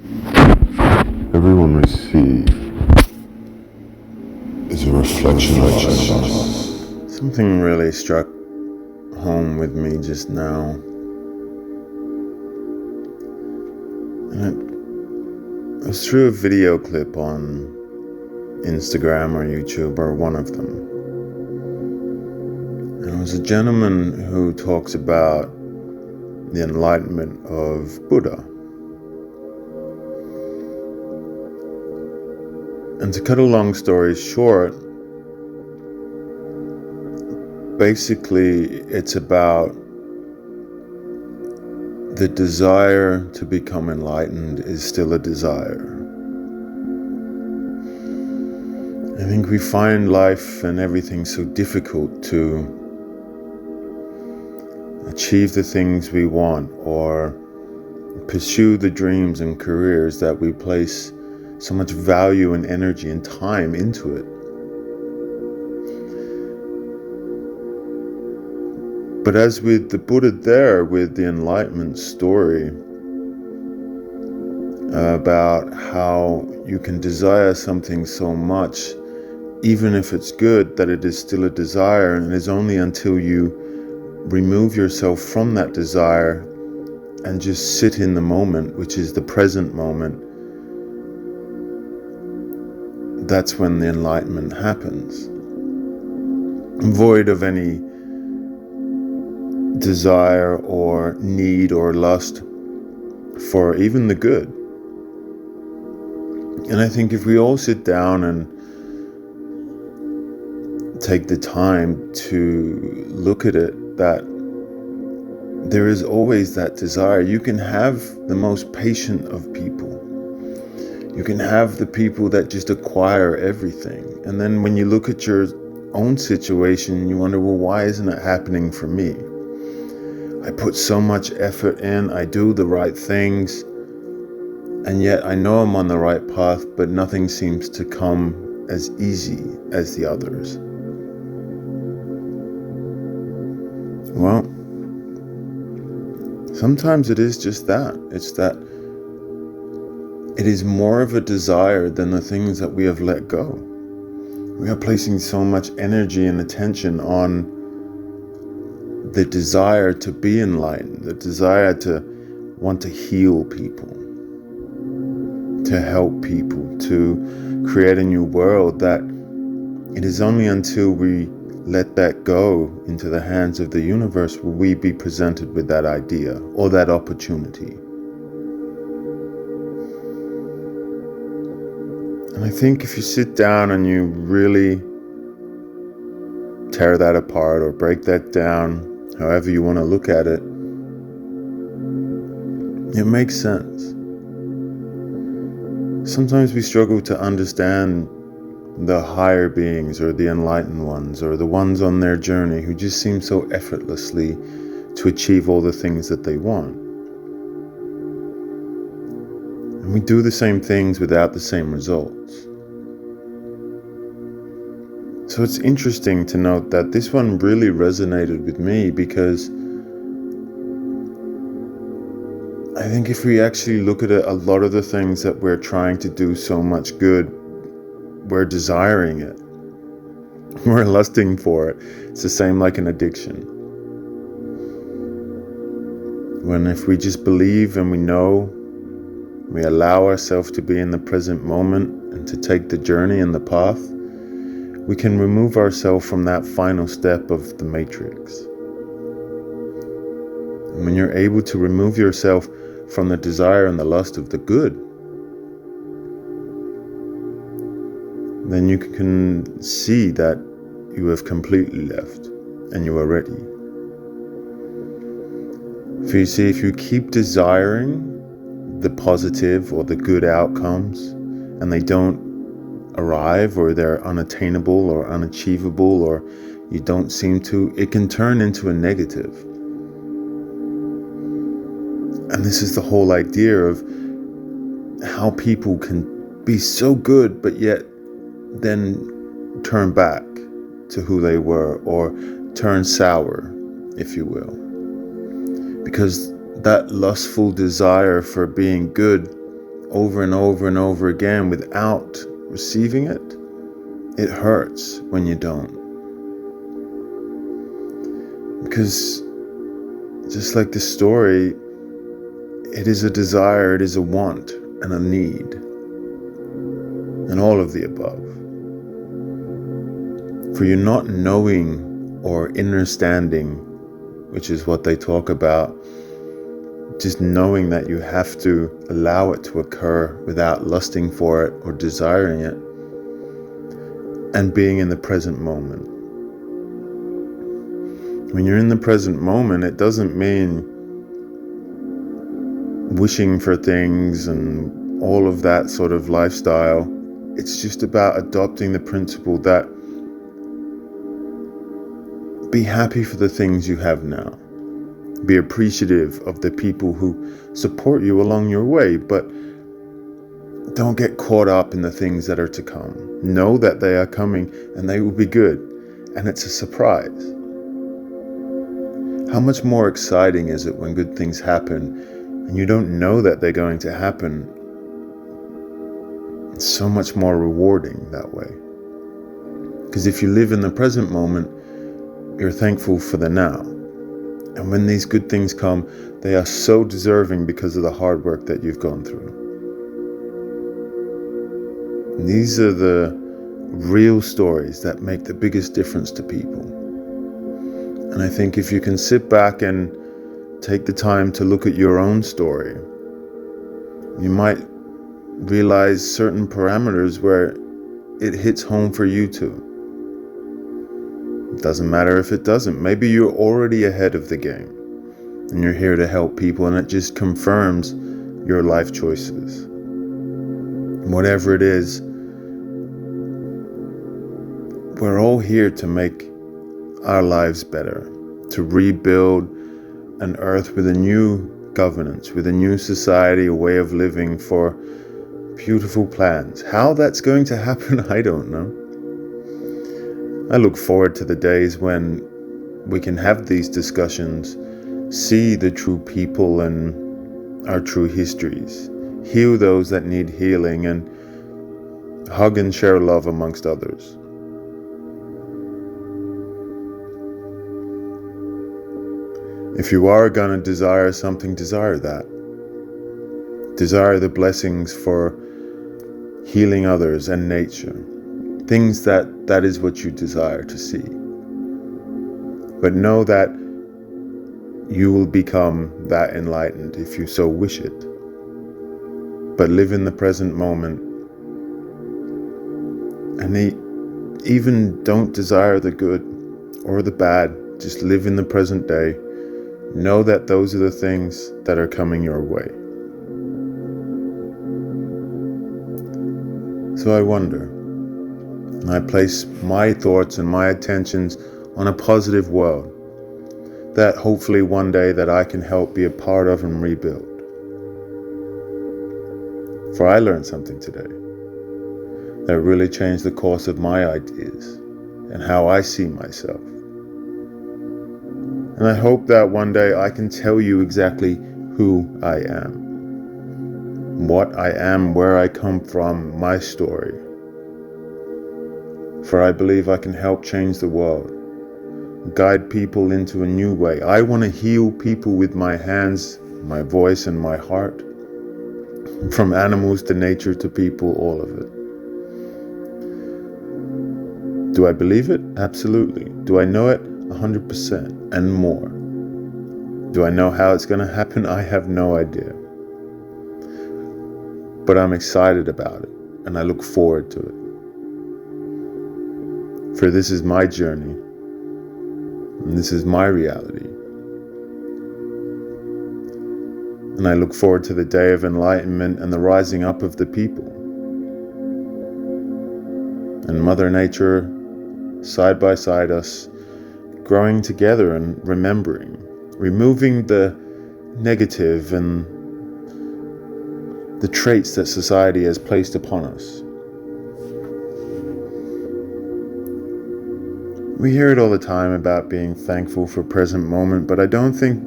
Everyone we see is a reflection of us. Something really struck home with me just now. And it was through a video clip on Instagram or YouTube or one of them. And it was a gentleman who talks about the enlightenment of Buddha. And to cut a long story short, basically it's about the desire to become enlightened is still a desire. I think we find life and everything so difficult to achieve the things we want or pursue the dreams and careers that we place so much value and energy and time into it. But as with the Buddha there, with the enlightenment story about how you can desire something so much, even if it's good, that it is still a desire, and it is only until you remove yourself from that desire and just sit in the moment, which is the present moment, that's when the enlightenment happens. Void of any desire or need or lust for even the good. And I think if we all sit down and take the time to look at it, that there is always that desire. You can have the most patient of people. You can have the people that just acquire everything. And then when you look at your own situation, you wonder, well, why isn't it happening for me? I put so much effort in, I do the right things, and yet I know I'm on the right path, but nothing seems to come as easy as the others. Well, sometimes it is just that. It's that it is more of a desire than the things that we have let go. We are placing so much energy and attention on the desire to be enlightened, the desire to want to heal people, to help people, to create a new world, that it is only until we let that go into the hands of the universe will we be presented with that idea or that opportunity. And I think if you sit down and you really tear that apart or break that down, however you want to look at it, it makes sense. Sometimes we struggle to understand the higher beings or the enlightened ones or the ones on their journey who just seem so effortlessly to achieve all the things that they want. And we do the same things without the same results. So it's interesting to note that this one really resonated with me, because I think if we actually look at it, a lot of the things that we're trying to do so much good, we're desiring it. We're lusting for it. It's the same like an addiction. When if we just believe and we know, we allow ourselves to be in the present moment and to take the journey and the path, we can remove ourselves from that final step of the matrix. And when you're able to remove yourself from the desire and the lust of the good, then you can see that you have completely left and you are ready. For you see, if you keep desiring the positive or the good outcomes and they don't arrive, or they're unattainable or unachievable, or you don't seem to, it can turn into a negative. And this is the whole idea of how people can be so good but yet then turn back to who they were, or turn sour, if you will, because that lustful desire for being good over and over and over again without receiving it, it hurts when you don't. Because just like the story, it is a desire, it is a want and a need, and all of the above. For you not knowing or understanding, which is what they talk about, just knowing that you have to allow it to occur without lusting for it or desiring it, and being in the present moment. When you're in the present moment, it doesn't mean wishing for things and all of that sort of lifestyle. It's just about adopting the principle that be happy for the things you have now. Be appreciative of the people who support you along your way, but don't get caught up in the things that are to come. Know that they are coming and they will be good, and it's a surprise. How much more exciting is it when good things happen and you don't know that they're going to happen? It's so much more rewarding that way. Because if you live in the present moment, you're thankful for the now. And when these good things come, they are so deserving because of the hard work that you've gone through. And these are the real stories that make the biggest difference to people. And I think if you can sit back and take the time to look at your own story, you might realize certain parameters where it hits home for you too. It doesn't matter if it doesn't. Maybe you're already ahead of the game and you're here to help people, and it just confirms your life choices. Whatever it is, we're all here to make our lives better, to rebuild an earth with a new governance, with a new society, a way of living for beautiful plans. How that's going to happen, I don't know. I look forward to the days when we can have these discussions, see the true people and our true histories, heal those that need healing, and hug and share love amongst others. If you are going to desire something, desire that. Desire the blessings for healing others and nature. Things that is what you desire to see. But know that you will become that enlightened if you so wish it. But live in the present moment. And even don't desire the good or the bad. Just live in the present day. Know that those are the things that are coming your way. So I wonder, and I place my thoughts and my attentions on a positive world that hopefully one day that I can help be a part of and rebuild. For I learned something today that really changed the course of my ideas and how I see myself. And I hope that one day I can tell you exactly who I am, what I am, where I come from, my story. For I believe I can help change the world, guide people into a new way. I want to heal people with my hands, my voice, and my heart. From animals to nature to people, all of it. Do I believe it? Absolutely. Do I know it? 100% and more. Do I know how it's going to happen? I have no idea. But I'm excited about it, and I look forward to it. For this is my journey, and this is my reality. And I look forward to the day of enlightenment and the rising up of the people. And Mother Nature, side by side us, growing together and remembering, removing the negative and the traits that society has placed upon us. We hear it all the time about being thankful for present moment, but I don't think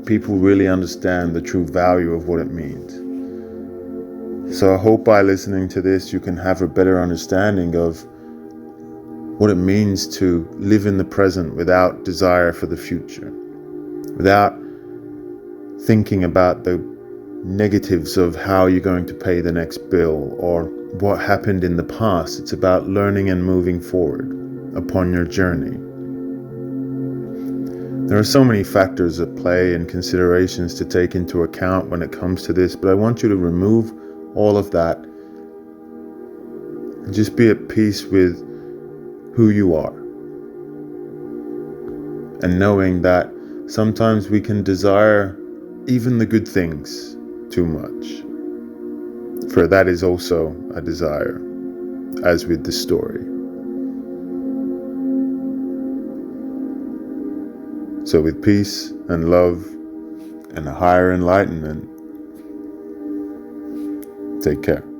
people really understand the true value of what it means. So I hope by listening to this, you can have a better understanding of what it means to live in the present without desire for the future, without thinking about the negatives of how you're going to pay the next bill or what happened in the past. It's about learning and moving forward upon your journey. There are so many factors at play and considerations to take into account when it comes to this, but I want you to remove all of that and just be at peace with who you are. And knowing that sometimes we can desire even the good things too much. For that is also a desire, as with the story. So with peace and love and a higher enlightenment, take care.